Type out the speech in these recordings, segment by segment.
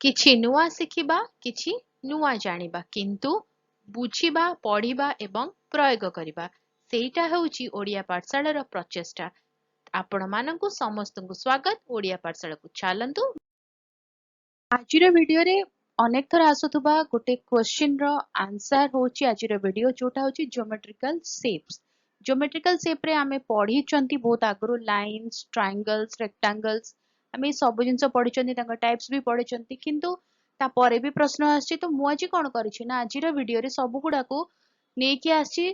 किछि नुआ शिखिबा किछि नुआ जानिबा किंतु बुझिबा पढ़िबा एवं प्रयोग करिबा सेटा हेउची ओडिया पाठशालार प्रचेष्टा। आपण मानंकु समस्तंकु स्वागत ओडिया पाठशाला को चलंतु। आजिर वीडियो रे अनेक थर आसुथुबा गोटे क्वेश्चन रो आंसर होची आजिर वीडियो जोटा होची ज्योमेट्रिकल शेप्स। ज्योमेट्रिकल शेप रे आमे पढ़ी चंती बहुत आगरु लाइन्स ट्रायंगल्स रेक्टेंगल्स आमे सब जिंस पढ़ी चंती तांका टाइप्स भी पढ़ी चंती किंतु ता परे भी प्रश्न आछि तो मु आज कोन करिछि ना आजिर वीडियो रे सब गुडा को नेकी आछि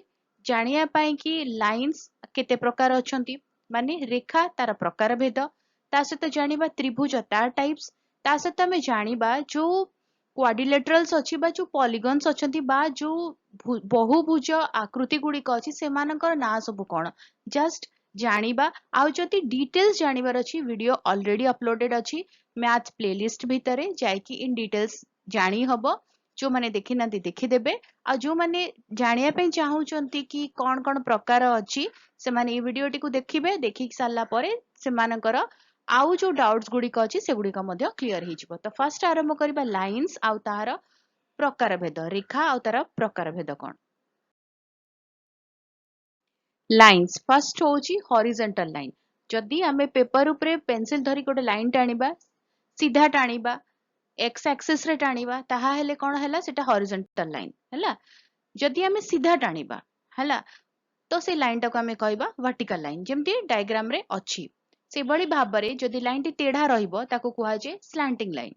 जानिया पाई कि लाइन्स केते प्रकार अछंती माने रेखा तार प्रकार भेद ता सहित जानिबा त्रिभुज तार टाइप्स ता सहित आमे जानिबा जो क्वाड्रिलेटरल्स अछि बा जो पॉलीगन्स अछंती बा जो बहुभुज आकृति गुड़िक अछि सेमानकर ना सब कोन जस्ट जानिबा आउ जति डिटेल्स जानिबार अछि वीडियो ऑलरेडी अपलोडेड अछि मैथ प्लेलिस्ट भितरे जाय कि इन डिटेल्स जानि हबो जो माने देखि नांती देखि देबे आ जो माने जानिया पे चाहू चंती कि कोन कोन प्रकार अछि से माने ई वीडियोटी को देखिबे देखि सारला परे से मानकर आउ जो डाउट्स गुड़िक अछि से गुड़िक मध्य क्लियर हे जिवो। तो फर्स्ट आरंभ करबा लाइन्स आउ तार प्रकार भेद रेखा आउ तार प्रकार भेद कोन। लाइन्स फर्स्ट होची हॉरिजॉन्टल लाइन जदि आमे पेपर उपरे पेंसिल धरी गोटे लाइन टाणीबा सीधा टाणीबा एक्स एक्सिस रे टाणीबा ताहा हेले कोन हैला सेटा हॉरिजॉन्टल लाइन हैला। जदि आमे सीधा टाणीबा हैला तो से लाइन टाको आमे कहबा वर्टिकल लाइन जेमती डायग्राम रे अछि से बड़ी भाबरे जदि लाइन टी टेढ़ा रहिबो ताको कुहा जे स्लैंटिंग लाइन।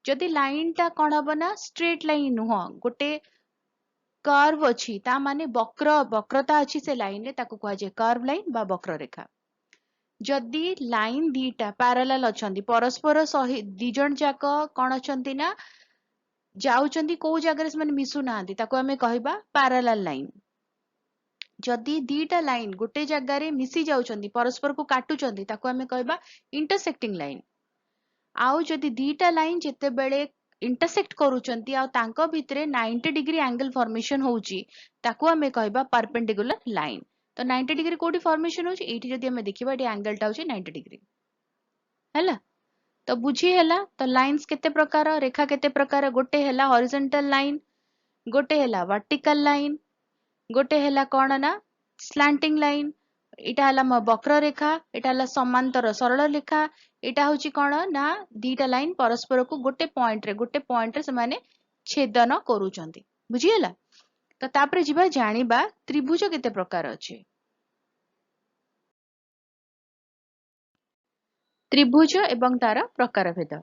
जदि लाइन टा कोन हबना स्ट्रेट लाइन नुह गोटे कर्व अछि ता माने वक्रता अछि से लाइन रे ताको कुहा जे कर्व लाइन बा वक्र रेखा। जदि लाइन दीटा पैरेलल अछंती परस्पर सहित दी जण जाक कोन अछंती ना जाउचंती को जगह से माने मिसु नांती ताको आमे कहबा पैरेलल लाइन। जदि दीटा लाइन गोटे जगह रे मिसी जाउचंती परस्पर को काटुचंती ताको आमे कहबा इंटरसेक्टिंग लाइन। आउ जदि दीटा लाइन जेते बेले इंटरसेक्ट करूचंती आ तांको भितरे 90 डिग्री एंगल फॉर्मेशन होउची ताको आमे कहबा परपेंडिकुलर लाइन। तो 90 डिग्री कोठी फॉर्मेशन होउची एठी जदि आमे देखिबा एठी एंगल टा होची 90 डिग्री हैला। तो बुझी हैला तो लाइंस केते प्रकार रेखा केते प्रकार गोटे हैला हॉरिजॉन्टल लाइन गोटे हैला वर्टिकल लाइन गोटे हैला कोन ना स्लैंटिंग लाइन एटा हैला वक्र रेखा एटा हैला समांतर सरल रेखा एटा होची कोन ना दीटा लाइन परस्पर को गोटे पॉइंट रे से माने छेदन करूचंती बुझी हैला। तो तापरे जिबा जानिबा त्रिभुज केते प्रकार अछि। त्रिभुज एवं तार प्रकार भेद।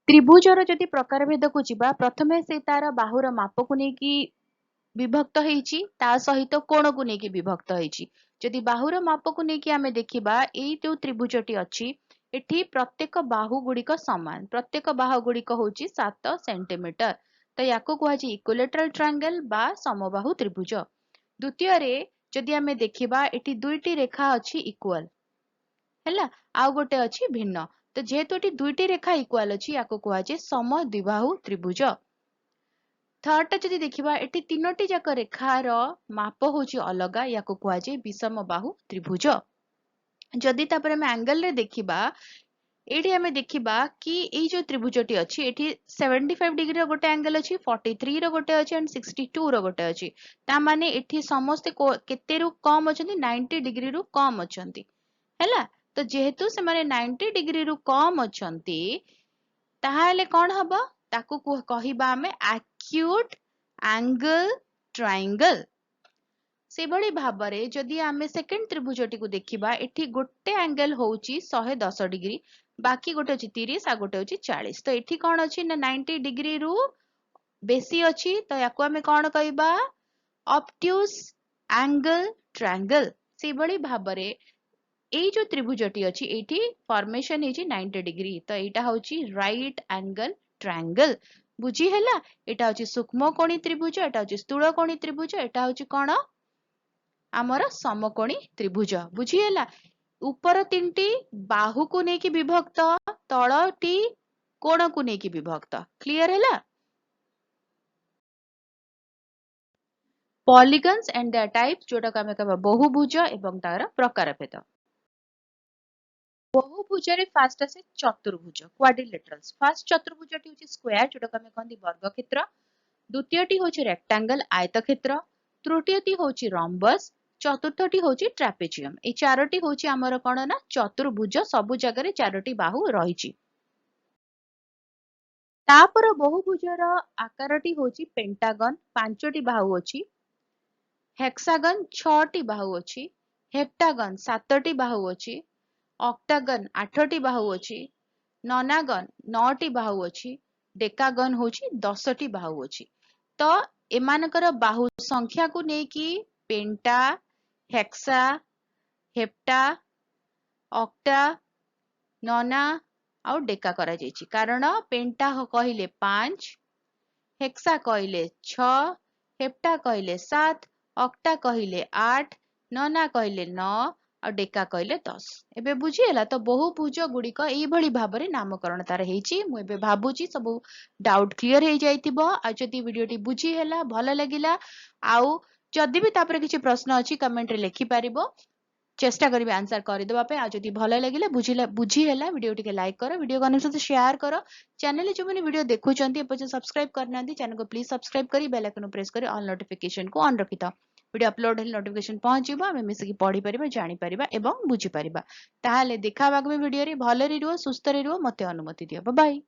त्रिभुजर जदि प्रकार भेद को जिबा प्रथमे से तार बाहुर माप को नै कि विभक्त हेची ता सहित कोण को नै कि विभक्त हेची। जदि बाहुर माप को नै कि आमे देखिबा एई जो त्रिभुजटी अछि एठी प्रत्येक बाहु गुड़िक समान प्रत्येक बाहु गुड़िक होची 7 सेंटीमीटर तो याको कुहा जे इक्विलेटरल ट्रायंगल बा समबाहु त्रिभुज। द्वितीय रे जदि आमे देखिबा एठी दुईटी रेखा अछि इक्वल हैला आउ गोटे अछि भिन्न तो जेहेतु एठी दुईटी रेखा इक्वल अछि याको कुहा जे सम द्विबाहु त्रिभुज। थर्ड टा जदि देखिबा एठी तीनोटी जाक रेखार माप होची अलगा याको कुहा जे विषम बाहु त्रिभुज। जदि तापर हम एंगल रे देखिबा एठी हमें देखिबा कि एई जो त्रिभुजटी अछि एठी 75 डिग्री रो गोटे एंगल अछि 43 रो गोटे अछि एंड 62 रो गोटे अछि ता माने एठी समस्त केते रु कम अछंती 90 डिग्री रु कम अछंती हैला। तो जेहेतु से माने 90 डिग्री रु कम अछंती ताहाले कोन हबो ताकू कहिबा हमें एक्यूट एंगल ट्रायंगल। से बड़ी भाबरे जदि आमे सेकंड त्रिभुजटी को देखिबा एठी गोटे एंगल होउची 110 डिग्री बाकी गोटे अछि 30 आ गोटे अछि 40 तो एठी कोन अछि ना 90 डिग्री रु बेसी अछि तो याको आमे कोन कहबा ऑब्ट्यूज एंगल ट्रायंगल। से बड़ी भाबरे एई जो त्रिभुजटी अछि एठी फॉर्मेशन हेची 90 डिग्री तो एटा होची राइट एंगल ट्रायंगल बुझी हैला। एटा होची सूक्ष्म कोणी त्रिभुज एटा होची स्थूल कोणी त्रिभुज एटा होची कोन आमर समकोणी त्रिभुज बुझी हैला। ऊपर तीनटी बाहु को नेकी विभक्त तळटी कोण को नेकी विभक्त क्लियर हैला। पॉलीगन्स एंड देयर टाइप्स जोटा का हमें कहबा बहुभुज एवं तार प्रकार भेद। बहुभुज फास्ट आसे चतुर्भुज क्वाड्रिलेटरल्स। फास्ट चतुर्भुज टी होची स्क्वायर जोटा को हमें कहंदी वर्गक्षेत्र, द्वितीयटी होची रेक्टेंगल आयतक्षेत्र, तृतीयटी होची रॉम्बस, चतुर्थटी होची ट्रापेजियम। ए चारोटी होची हमर कोन ना चतुर्भुज, सबु जगह रे चारोटी बाहु रहिची। तापर बहुभुजर आकारटी होची पेंटागन, पांचटी बाहु अछि, हेक्सागन 6टी बाहु अछि, हेप्टागन 7टी बाहु अछि, ऑक्टागन 8टी बाहु अछि, नॉनागन 9टी बाहु अछि, डेकागन होची 10टी बाहु अछि। तो एमानकर बाहु संख्या को नेकी पेंटा, हेक्सा, हेप्टा, ऑक्टा, नॉना आउ डेका करा जायछि। कारण पेंटा कहले 5, हेक्सा कहले 6, हेप्टा कहले 7, ऑक्टा कहले 8, नॉना कहले 9 और डेका कहले 10। एबे बुझिएला तो बहुभुज गुड़िक एई भली भाबरे नामकरण तार हेछि। मु एबे भाबुची सब डाउट क्लियर हे जाइतिबो। आ जदि वीडियोटी बुझी हैला भल लागिला आउ जदि भी तापर किछि प्रश्न अछि कमेंट रे लिखि पारिबो, चेष्टा करी आंसर करदेवा पे। आज जदि भल लगिला बुझी हैला वीडियो टिके लाइक करो, वीडियो को सहित शेयर करो। चैनल जो मैंने वीडियो देखुचंती एपजे सब्सक्राइब करना चैनल को प्लीज सब्सक्राइब करी बेल आइकन प्रेस करी ऑल नोटिफिकेशन को ऑन रखिता। वीडियो अपलोड हेले नोटिफिकेशन पहुंचीबो, आमे मिसिकी पढ़ी परिबा, जानि परिबा एवं बुझी परिबा। ताहाले देखा आगामी वीडियो रे। भले रे रुह, सुस्थ रे रुह, मते अनुमति दियो। Bye bye.